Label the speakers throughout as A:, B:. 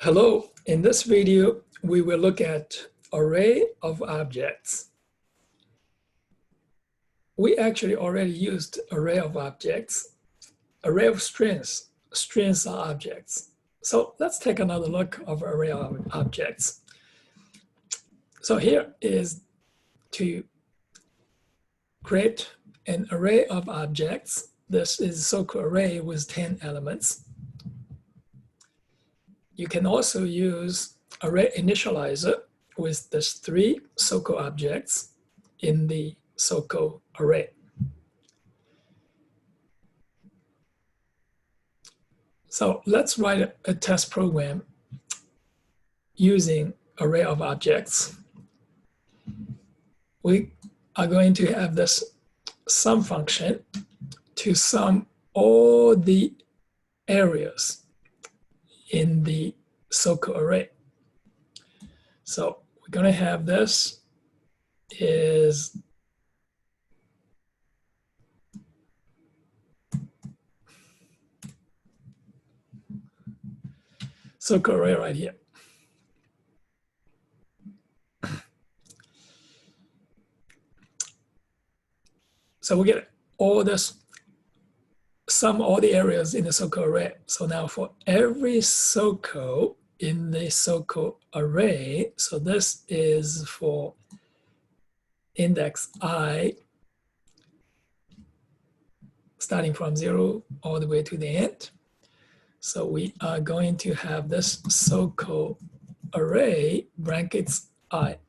A: Hello, in this video, we will look at array of objects. We actually already used array of objects, array of strings. Strings are objects. So let's take another look of array of objects. So here is to create an array of objects. This is so-called array with 10 elements. You can also use array initializer with these 3 so-called objects in the so-called array. So let's write a test program using array of objects. We are going to have this sum function to sum all the areas in the so-called array. So we're going to have this is so-called array right here. So we get all this, sum all the areas in the so-called array. So now for every so-called in the so-called array, so this is for index I, starting from 0 all the way to the end. So we are going to have this so-called array brackets I.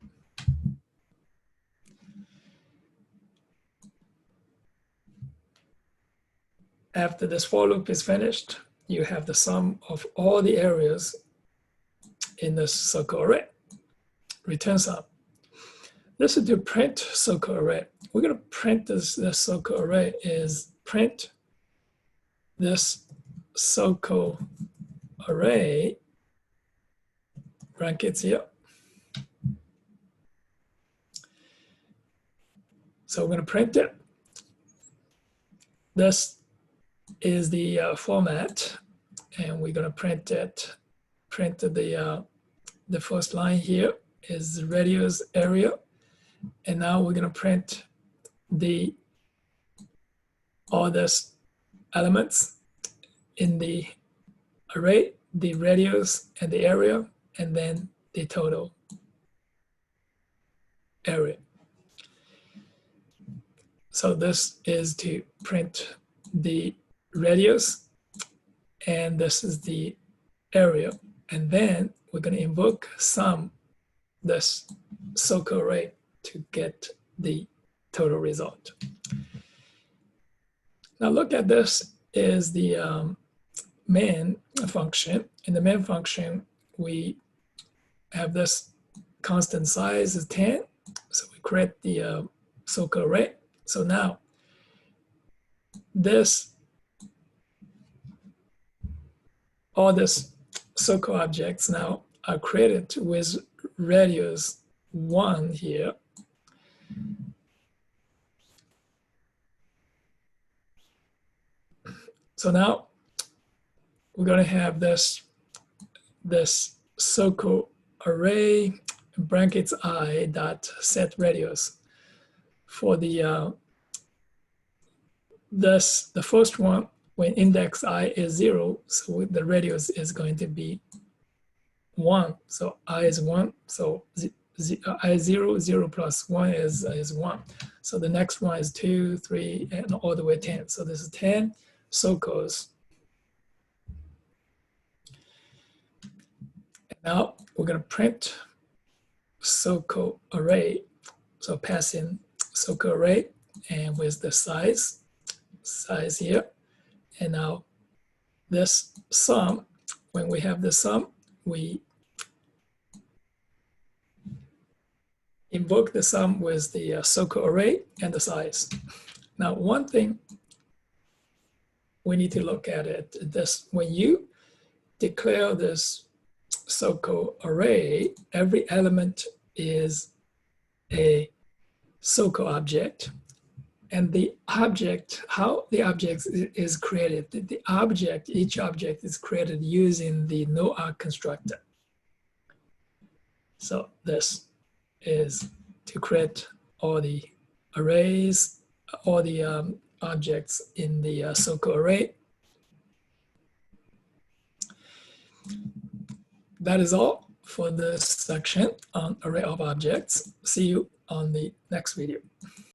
A: After this for loop is finished, you have the sum of all the areas in this so-called array. Return sum. This is to print so-called array. We're going to print this so-called array is print this so-called array brackets here. So we're going to print it. This is the format, and we're going to print it. Print the first line here is radius area, and now we're going to print all these elements in the array, the radius and the area, and then the total area. So this is to print the radius, and this is the area, and then we're going to invoke sum this so-called array to get the total result. Now look at this is the main function. In the main function, we have this constant size is 10, so we create the so-called array. So now all these so-called objects now are created with radius 1 here. So now we're going to have this so-called array brackets I dot set radius for the first one. When index I is 0, so the radius is going to be 1. So I is 1. So I is 0, 0 plus 1 is 1. So the next one is 2, 3, and all the way 10. So this is 10 so-called. And now we're going to print so-called array. So pass in so-called array and with the size here. And now this sum, when we have the sum, we invoke the sum with the so-called array and the size. Now, one thing we need to look at it, this when you declare this so-called array, every element is a so-called object. And the object, how the object is created, each object is created using the no-arg constructor. So this is to create all the arrays, all the objects in the so-called array. That is all for this section on array of objects. See you on the next video.